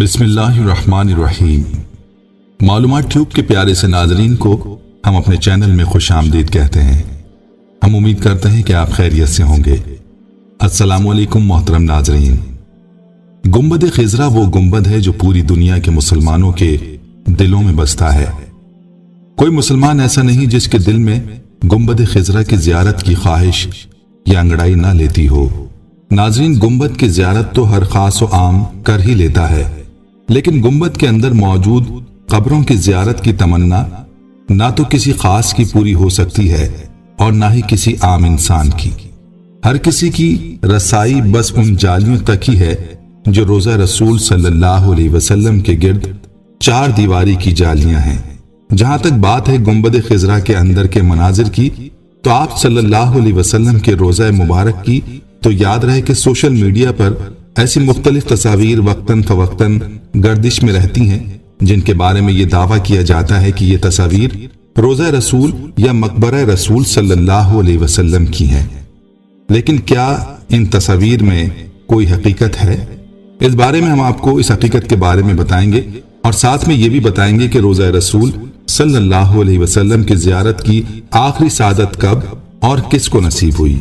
بسم اللہ الرحمن الرحیم۔ معلومات ٹیوب کے پیارے سے ناظرین کو ہم اپنے چینل میں خوش آمدید کہتے ہیں۔ ہم امید کرتے ہیں کہ آپ خیریت سے ہوں گے۔ السلام علیکم محترم ناظرین۔ گنبد خضرا وہ گنبد ہے جو پوری دنیا کے مسلمانوں کے دلوں میں بستا ہے۔ کوئی مسلمان ایسا نہیں جس کے دل میں گنبد خضرا کی زیارت کی خواہش یا انگڑائی نہ لیتی ہو۔ ناظرین، گنبد کی زیارت تو ہر خاص و عام کر ہی لیتا ہے، لیکن گنبد کے اندر موجود قبروں کی زیارت کی تمنا نہ تو کسی خاص کی پوری ہو سکتی ہے اور نہ ہی کسی عام انسان کی۔ ہر کسی کی رسائی بس ان جالیوں تک ہی ہے جو روضہ رسول صلی اللہ علیہ وسلم کے گرد چار دیواری کی جالیاں ہیں۔ جہاں تک بات ہے گنبد خضرا کے اندر کے مناظر کی، تو آپ صلی اللہ علیہ وسلم کے روضہ مبارک کی تو یاد رہے کہ سوشل میڈیا پر ایسی مختلف تصاویر وقتاً فوقتاً گردش میں رہتی ہیں جن کے بارے میں یہ دعویٰ کیا جاتا ہے کہ یہ تصاویر روضہ رسول یا مقبرہ رسول صلی اللہ علیہ وسلم کی ہیں۔ لیکن کیا ان تصاویر میں کوئی حقیقت ہے؟ اس بارے میں ہم آپ کو اس حقیقت کے بارے میں بتائیں گے، اور ساتھ میں یہ بھی بتائیں گے کہ روضہ رسول صلی اللہ علیہ وسلم کی زیارت کی آخری سعادت کب اور کس کو نصیب ہوئی۔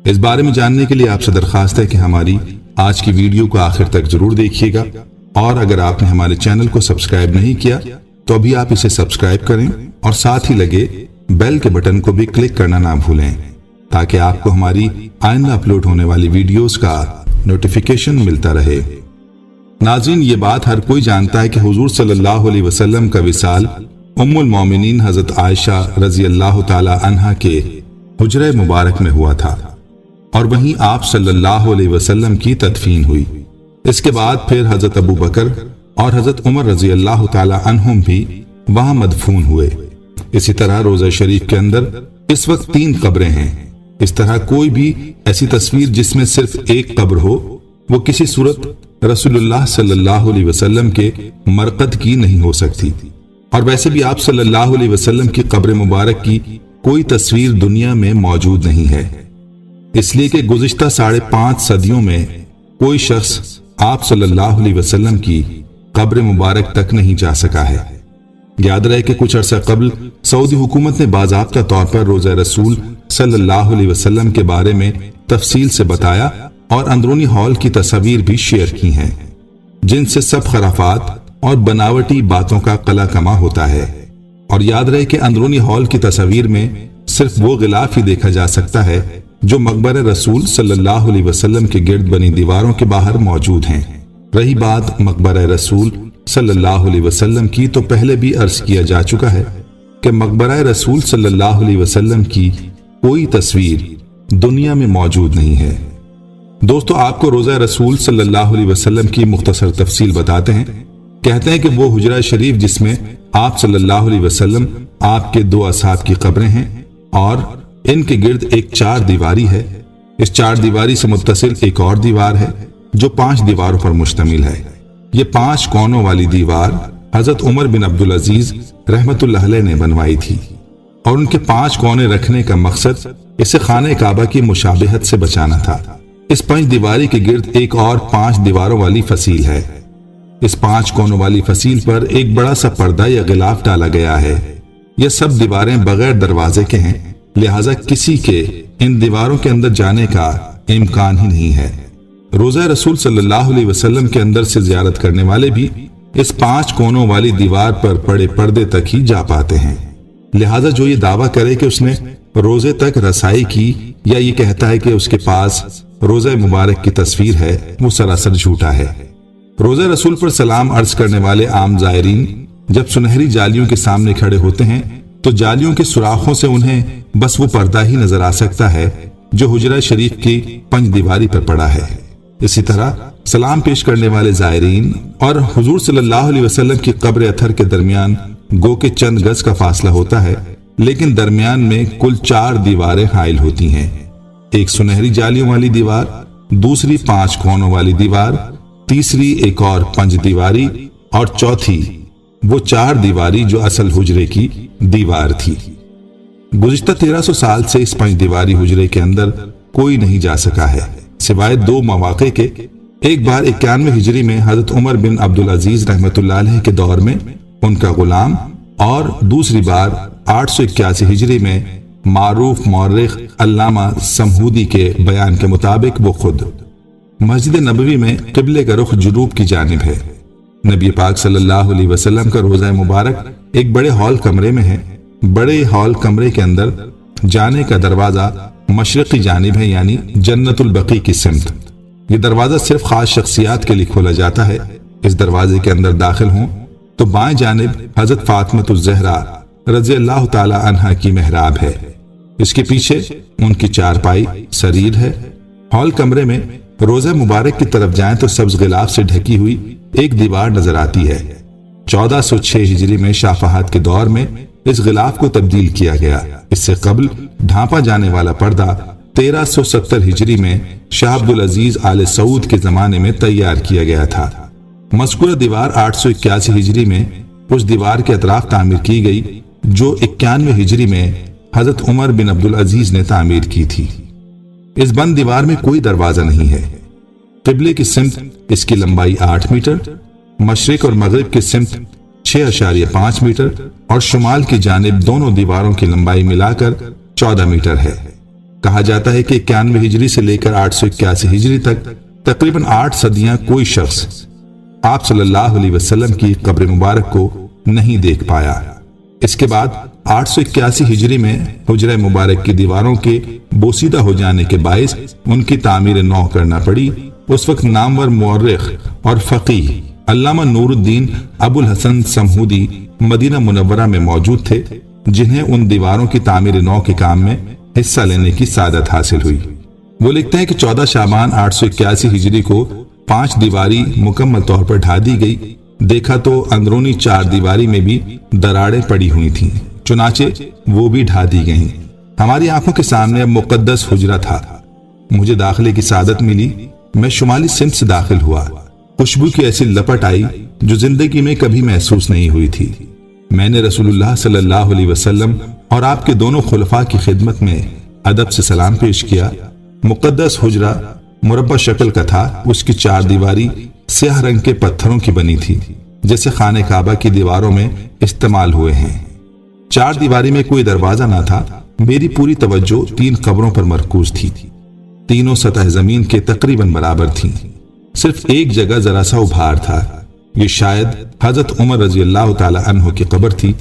اس بارے میں جاننے کے لیے آپ سے درخواست ہے کہ ہماری آج کی ویڈیو کو آخر تک ضرور دیکھیے گا، اور اگر آپ نے ہمارے چینل کو سبسکرائب نہیں کیا تو ابھی آپ اسے سبسکرائب کریں اور ساتھ ہی لگے بیل کے بٹن کو بھی کلک کرنا نہ بھولیں تاکہ آپ کو ہماری آئندہ اپلوڈ ہونے والی ویڈیوز کا نوٹیفیکیشن ملتا رہے۔ ناظرین، یہ بات ہر کوئی جانتا ہے کہ حضور صلی اللہ علیہ وسلم کا وصال ام المومنین حضرت عائشہ رضی اللہ تعالی عنہا کے حجرہ مبارک میں ہوا تھا، اور وہیں آپ صلی اللہ علیہ وسلم کی تدفین ہوئی۔ اس کے بعد پھر حضرت ابو بکر اور حضرت عمر رضی اللہ تعالی عنہم بھی وہاں مدفون ہوئے۔ اسی طرح روضہ شریف کے اندر اس وقت 3 قبریں ہیں۔ اس طرح کوئی بھی ایسی تصویر جس میں صرف ایک قبر ہو وہ کسی صورت رسول اللہ صلی اللہ علیہ وسلم کے مرقد کی نہیں ہو سکتی، اور ویسے بھی آپ صلی اللہ علیہ وسلم کی قبر مبارک کی کوئی تصویر دنیا میں موجود نہیں ہے، اس لیے کہ گزشتہ 5.5 صدیوں میں کوئی شخص آپ صلی اللہ علیہ وسلم کی قبر مبارک تک نہیں جا سکا ہے۔ یاد رہے کہ کچھ عرصہ قبل سعودی حکومت نے باضابطہ طور پر روضہ رسول صلی اللہ علیہ وسلم کے بارے میں تفصیل سے بتایا اور اندرونی ہال کی تصاویر بھی شیئر کی ہیں، جن سے سب خرافات اور بناوٹی باتوں کا قلع کما ہوتا ہے۔ اور یاد رہے کہ اندرونی ہال کی تصاویر میں صرف وہ غلاف ہی دیکھا جا سکتا ہے جو مقبرہ رسول صلی اللہ علیہ وسلم کے گرد بنی دیواروں کے باہر موجود ہیں۔ رہی بات مقبرہ رسول صلی اللہ علیہ وسلم کی، تو پہلے بھی عرض کیا جا چکا ہے کہ مقبرہ رسول صلی اللہ علیہ وسلم کی کوئی تصویر دنیا میں موجود نہیں ہے۔ دوستو، آپ کو روضہ رسول صلی اللہ علیہ وسلم کی مختصر تفصیل بتاتے ہیں۔ کہتے ہیں کہ وہ حجرہ شریف جس میں آپ صلی اللہ علیہ وسلم، آپ کے 2 اصحاب کی قبریں ہیں، اور ان کے گرد ایک 4 دیواری ہے۔ اس 4 دیواری سے متصل ایک اور دیوار ہے جو 5 دیواروں پر مشتمل ہے۔ یہ 5 کونوں والی دیوار حضرت عمر بن عبدالعزیز رحمت اللہ علیہ نے بنوائی تھی، اور ان کے 5 کونے رکھنے کا مقصد اسے خانہ کعبہ کی مشابہت سے بچانا تھا۔ اس 5 دیواری کے گرد ایک اور 5 دیواروں والی فصیل ہے۔ اس 5 کونوں والی فصیل پر ایک بڑا سا پردہ یا غلاف ڈالا گیا ہے۔ یہ سب دیواریں بغیر دروازے کے ہیں، لہذا کسی کے ان دیواروں کے اندر جانے کا امکان ہی نہیں ہے۔ روضہ رسول صلی اللہ علیہ وسلم کے اندر سے زیارت کرنے والے بھی اس 5 کونوں والی دیوار پر پڑے پردے تک ہی جا پاتے ہیں، لہذا جو یہ دعویٰ کرے کہ اس نے روزے تک رسائی کی، یا یہ کہتا ہے کہ اس کے پاس روضہ مبارک کی تصویر ہے، وہ سراسر جھوٹا ہے۔ روضہ رسول پر سلام عرض کرنے والے عام زائرین جب سنہری جالیوں کے سامنے کھڑے ہوتے ہیں تو جالیوں کے سوراخوں سے انہیں بس وہ پردہ ہی نظر آ سکتا ہے جو حجرہ شریف کی 5 دیواری پر پڑا ہے۔ اسی طرح سلام پیش کرنے والے زائرین اور حضور صلی اللہ علیہ وسلم کی قبر اطہر کے درمیان گو کے چند گز کا فاصلہ ہوتا ہے، لیکن درمیان میں کل 4 دیواریں حائل ہوتی ہیں۔ ایک سنہری جالیوں والی دیوار، دوسری 5 کونوں والی دیوار، تیسری ایک اور 5 دیواری، اور چوتھی وہ 4 دیواری جو اصل حجرے کی دیوار تھی۔ گزشتہ 1300 سال سے اس 5 دیواری حجرے کے اندر کوئی نہیں جا سکا ہے، سوائے 2 مواقع کے ایک بار 91 ہجری میں حضرت عمر بن عبدالعزیز رحمۃ اللہ علیہ کے دور میں ان کا غلام، اور دوسری بار 881 ہجری میں معروف مورخ علامہ سمہودی کے بیان کے مطابق وہ خود مسجد نبوی میں قبلے کا رخ جنوب کی جانب ہے۔ نبی پاک صلی اللہ علیہ وسلم کا روضہ مبارک ایک بڑے ہال کمرے میں ہے۔ بڑے ہال کمرے کے اندر جانے کا دروازہ مشرقی جانب ہے، یعنی جنت البقیع کی سمت۔ یہ دروازہ صرف خاص شخصیات کے لیے کھولا جاتا ہے۔ اس دروازے کے اندر داخل ہوں تو بائیں جانب حضرت فاطمہ الزہرا رضی اللہ تعالی عنہا کی محراب ہے۔ اس کے پیچھے ان کی چارپائی سریر ہے۔ ہال کمرے میں روضہ مبارک کی طرف جائیں تو سبز غلاف سے ڈھکی ہوئی ایک دیوار نظر آتی ہے۔ 1406 ہجری میں شاہ فہد کے دور میں اس غلاف کو تبدیل کیا گیا۔ اس سے قبل ڈھانپا جانے والا پردہ 1370 ہجری میں شاہ عبدالعزیز آل سعود کے زمانے میں تیار کیا گیا تھا۔ مذکورہ دیوار 881 ہجری میں اس دیوار کے اطراف تعمیر کی گئی جو 91 ہجری میں حضرت عمر بن عبدالعزیز نے تعمیر کی تھی۔ اس بند دیوار میں کوئی دروازہ نہیں ہے۔ قبلے کی سمت اس کی لمبائی 8 میٹر، مشرق اور مغرب کی سمت 6.5 میٹر اور شمال کی جانب دونوں دیواروں کی لمبائی ملا کر 14 میٹر ہے۔ کہا جاتا ہے کہ 91 ہجری سے لے کر 881 ہجری تک تقریباً 8 صدیاں کوئی شخص آپ صلی اللہ علیہ وسلم کی قبر مبارک کو نہیں دیکھ پایا۔ اس کے بعد 881 ہجری میں حجرہ مبارک کی دیواروں کے بوسیدہ ہو جانے کے باعث ان کی تعمیر نو کرنا پڑی۔ اس وقت نامور مورخ اور فقیہ علامہ نور الدین ابو الحسن سمہودی مدینہ منورہ میں موجود تھے، جنہیں ان دیواروں کی تعمیر نو کے کام میں حصہ لینے کی سعادت حاصل ہوئی۔ وہ لکھتے ہیں کہ 14 شعبان 881 ہجری کو 5 دیواری مکمل طور پر ڈھا دی گئی۔ دیکھا تو اندرونی 4 دیواری میں بھی دراڑیں پڑی ہوئی تھیں، چنانچہ وہ بھی ڈھا دی گئیں۔ ہماری آنکھوں کے سامنے اب مقدس حجرہ تھا۔ مجھے داخلے کی سعادت ملی۔ میں شمالی سمت سے داخل ہوا۔ خوشبو کی ایسی لپٹ آئی جو زندگی میں کبھی محسوس نہیں ہوئی تھی۔ میں نے رسول اللہ صلی اللہ علیہ وسلم اور آپ کے دونوں خلفاء کی خدمت میں ادب سے سلام پیش کیا۔ مقدس حجرہ مربع شکل کا تھا۔ اس کی 4 دیواری سیاہ رنگ کے پتھروں کی بنی تھی، جیسے خانہ کعبہ کی دیواروں میں استعمال ہوئے ہیں۔ 4 دیواری میں کوئی دروازہ نہ تھا۔ میری پوری توجہ 3 قبروں پر مرکوز تھی۔ تینوں سطح زمین کے تقریباً برابر تھیں۔ صرف ایک جگہ ذرا سا ابھار تھا۔ یہ شاید حضرت عمر رضی اللہ تعالی عنہ کی قبر تھی۔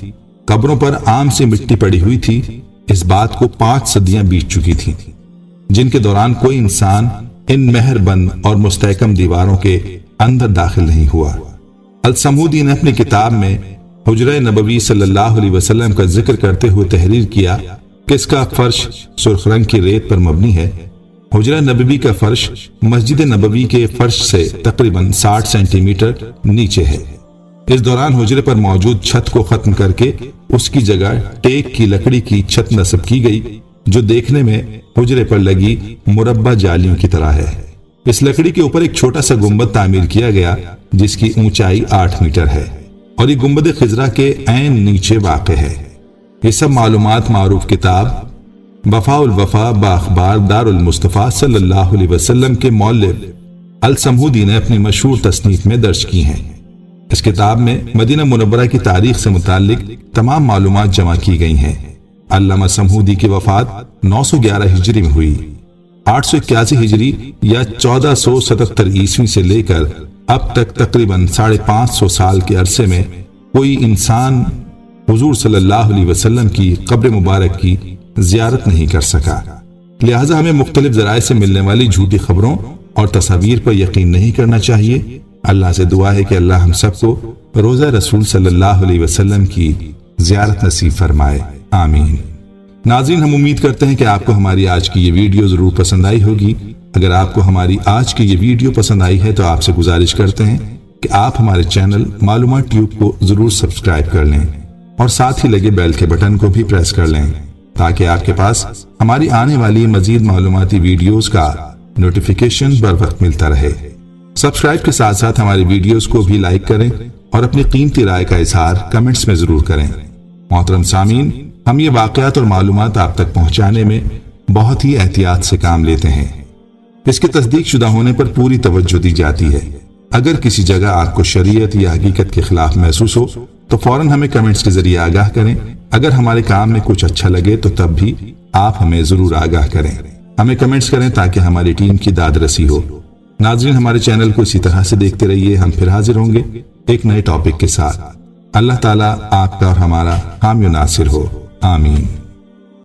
قبروں پر عام سی مٹی پڑی ہوئی تھی۔ اس بات کو 5 صدیاں بیت چکی تھیں، جن کے دوران کوئی انسان ان مہر بند اور مستحکم دیواروں کے اندر داخل نہیں ہوا۔ السمہودی نے اپنی کتاب میں حجرہ نبوی صلی اللہ علیہ وسلم کا ذکر کرتے ہوئے تحریر کیا کہ اس کا فرش سرخ رنگ کی ریت پر مبنی ہے۔ حجرہ نبوی کا فرش مسجد نبوی کے فرش سے تقریباً 60 سینٹی میٹر نیچے ہے۔ اس دوران حجرے پر موجود چھت کو ختم کر کے اس کی جگہ ٹیک کی لکڑی کی چھت نصب کی گئی، جو دیکھنے میں حجرے پر لگی مربع جالیوں کی طرح ہے۔ اس لکڑی کے اوپر ایک چھوٹا سا گنبد تعمیر کیا گیا جس کی اونچائی 8 میٹر ہے اور یہ گنبد خضرا کے عین نیچے واقع ہے۔ یہ سب معلومات معروف کتاب وفاء الوفا باخبار دار المصطفیٰ صلی اللہ علیہ وسلم کے مؤلف السمہودی نے اپنی مشہور تصنیف میں درج کی ہیں۔ اس کتاب میں مدینہ منورہ کی تاریخ سے متعلق تمام معلومات جمع کی گئی ہیں۔ علامہ سمہودی کی وفات 911 ہجری میں ہوئی۔ 881 ہجری یا 1477 عیسوی سے لے کر اب تک تقریباً 550 سال کے عرصے میں کوئی انسان حضور صلی اللہ علیہ وسلم کی قبر مبارک کی زیارت نہیں کر سکا۔ لہٰذا ہمیں مختلف ذرائع سے ملنے والی جھوٹی خبروں اور تصاویر پر یقین نہیں کرنا چاہیے۔ اللہ سے دعا ہے کہ اللہ ہم سب کو روضہ رسول صلی اللہ علیہ وسلم کی زیارت نصیب فرمائے، آمین۔ ناظرین، ہم امید کرتے ہیں کہ آپ کو ہماری آج کی یہ ویڈیو ضرور پسند آئی ہوگی۔ اگر آپ کو ہماری آج کی یہ ویڈیو پسند آئی ہے تو آپ سے گزارش کرتے ہیں کہ آپ ہمارے چینل معلومات ٹیوب کو ضرور سبسکرائب کر لیں اور ساتھ ہی لگے بیل کے بٹن کو بھی پریس کر لیں تاکہ آپ کے پاس ہماری آنے والی مزید معلوماتی ویڈیوز کا نوٹیفیکیشن بر وقت ملتا رہے۔ سبسکرائب کے ساتھ ساتھ ہماری ویڈیوز کو بھی لائک کریں اور اپنی قیمتی رائے کا اظہار کمنٹس میں ضرور کریں۔ محترم سامعین، ہم یہ واقعات اور معلومات آپ تک پہنچانے میں بہت ہی احتیاط سے کام لیتے ہیں۔ اس کے تصدیق شدہ ہونے پر پوری توجہ دی جاتی ہے۔ اگر کسی جگہ آپ کو شریعت یا حقیقت کے خلاف محسوس ہو تو فوراً ہمیں کمنٹس کے ذریعے آگاہ کریں۔ اگر ہمارے کام میں کچھ اچھا لگے تو تب بھی آپ ہمیں ضرور آگاہ کریں۔ ہمیں کمنٹس کریں تاکہ ہماری ٹیم کی داد رسی ہو۔ ناظرین، ہمارے چینل کو اسی طرح سے دیکھتے رہیے۔ ہم پھر حاضر ہوں گے ایک نئے ٹاپک کے ساتھ۔ اللہ تعالیٰ آپ کا اور ہمارا حامی و ناصر ہو، آمین۔